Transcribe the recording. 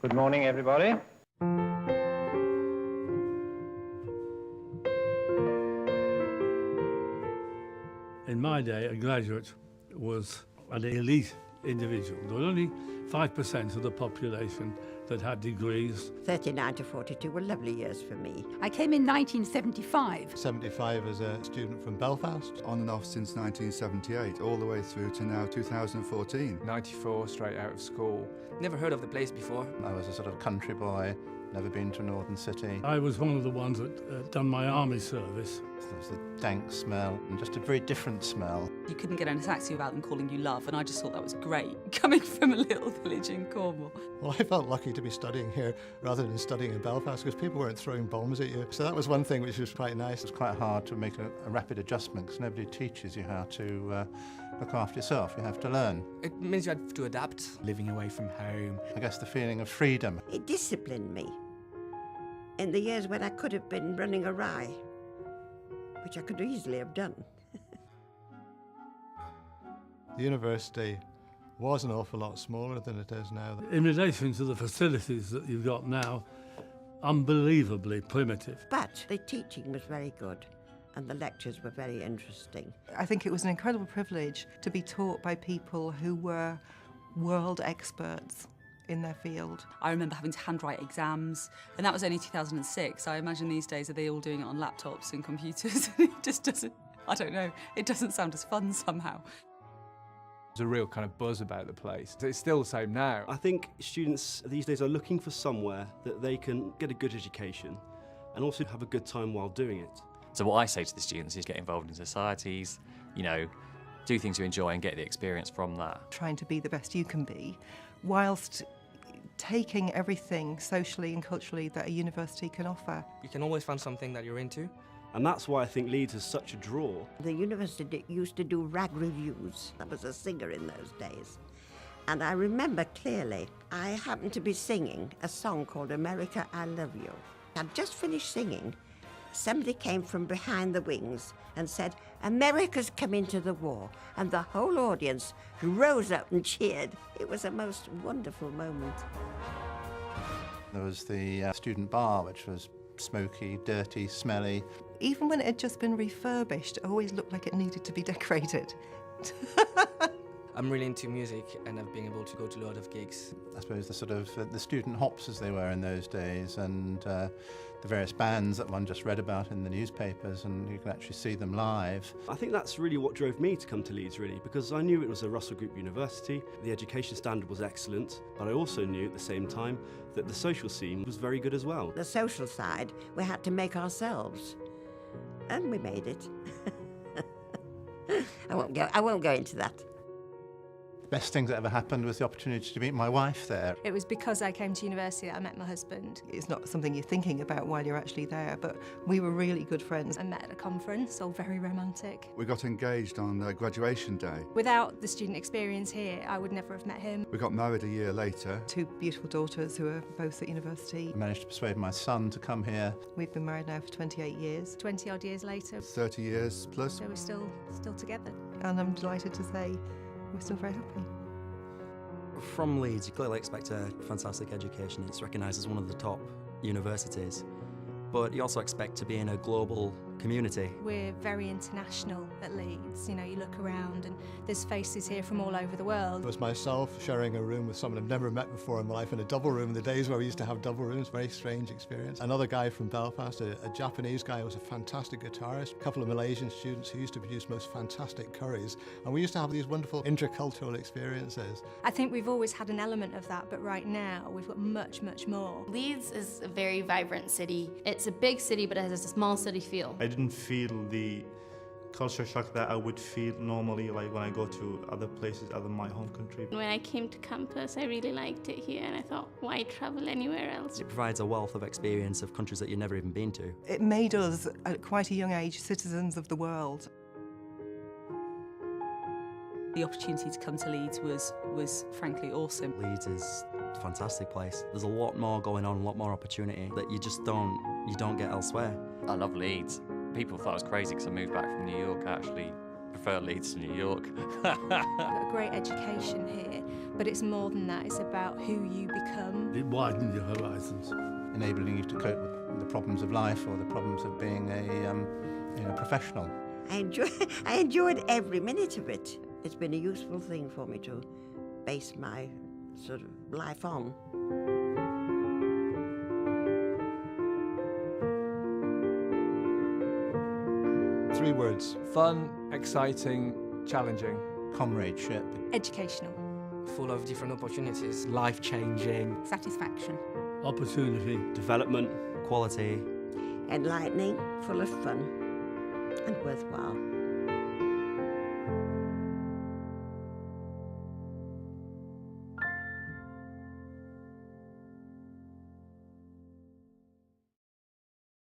Good morning, everybody. In my day, a graduate was an elite individual. There were only 5% of the population that had degrees. 39 to 42 were lovely years for me. I came in 1975. 75 as a student from Belfast. On and off since 1978, all the way through to now 2014. 94, straight out of school. Never heard of the place before. I was a sort of country boy, never been to a northern city. I was one of the ones that done my army service. There was a dank smell, and just a very different smell. You couldn't get in a taxi without them calling you love, and I just thought that was great, coming from a little village in Cornwall. Well, I felt lucky to be studying here rather than studying in Belfast because people weren't throwing bombs at you. So that was one thing which was quite nice. It's quite hard to make a rapid adjustment because nobody teaches you how to look after yourself. You have to learn. It means you have to adapt. Living away from home. I guess the feeling of freedom. It disciplined me in the years when I could have been running awry, which I could easily have done. The university was an awful lot smaller than it is now. In relation to the facilities that you've got now, unbelievably primitive. But the teaching was very good and the lectures were very interesting. I think it was an incredible privilege to be taught by people who were world experts in their field. I remember having to handwrite exams, and that was only 2006. I imagine these days are they all doing it on laptops and computers? It just doesn't, I don't know, it doesn't sound as fun somehow. There's a real kind of buzz about the place. It's still the same now. I think students these days are looking for somewhere that they can get a good education and also have a good time while doing it. So what I say to the students is get involved in societies, you know, do things you enjoy and get the experience from that. Trying to be the best you can be, whilst taking everything socially and culturally that a university can offer. You can always find something that you're into. And that's why I think Leeds is such a draw. The university used to do rag reviews. I was a singer in those days. And I remember clearly, I happened to be singing a song called America, I Love You. I'd just finished singing. Somebody came from behind the wings and said, America's come into the war. And the whole audience rose up and cheered. It was a most wonderful moment. There was the student bar, which was smoky, dirty, smelly. Even when it had just been refurbished, it always looked like it needed to be decorated. I'm really into music and I've been able to go to a lot of gigs. I suppose the sort of the student hops as they were in those days, and the various bands that one just read about in the newspapers, and you can actually see them live. I think that's really what drove me to come to Leeds, really, because I knew it was a Russell Group university, the education standard was excellent, but I also knew at the same time that the social scene was very good as well. The social side, we had to make ourselves, and we made it. I won't go into that. The best thing that ever happened was the opportunity to meet my wife there. It was because I came to university that I met my husband. It's not something you're thinking about while you're actually there, but we were really good friends. I met at a conference, all very romantic. We got engaged on graduation day. Without the student experience here, I would never have met him. We got married a year later. 2 beautiful daughters who are both at university. I managed to persuade my son to come here. We've been married now for 28 years. 20 odd years later. 30 years plus. So we're still together. And I'm delighted to say we're still very happy. From Leeds, you clearly expect a fantastic education. It's recognised as one of the top universities. But you also expect to be in a global community. We're very international at Leeds. You know, you look around and there's faces here from all over the world. It was myself sharing a room with someone I've never met before in my life in a double room in the days where we used to have double rooms. Very strange experience. Another guy from Belfast, a Japanese guy who was a fantastic guitarist. A couple of Malaysian students who used to produce most fantastic curries. And we used to have these wonderful intercultural experiences. I think we've always had an element of that, but right now we've got much, much more. Leeds is a very vibrant city. It's a big city, but it has a small city feel. I didn't feel the culture shock that I would feel normally, like when I go to other places other than my home country. When I came to campus, I really liked it here, and I thought, why travel anywhere else? It provides a wealth of experience of countries that you've never even been to. It made us, at quite a young age, citizens of the world. The opportunity to come to Leeds was frankly awesome. Leeds is a fantastic place. There's a lot more going on, a lot more opportunity that you just don't get elsewhere. I love Leeds. People thought I was crazy because I moved back from New York. I actually prefer Leeds to New York. Got a great education here, but it's more than that. It's about who you become. It widened your horizons. Enabling you to cope with the problems of life or the problems of being a professional. I enjoyed every minute of it. It's been a useful thing for me to base my sort of life on. Three words. Fun, exciting, challenging. Comradeship. Educational. Full of different opportunities. Life-changing. Satisfaction. Opportunity. Development. Quality. Enlightening, full of fun, and worthwhile.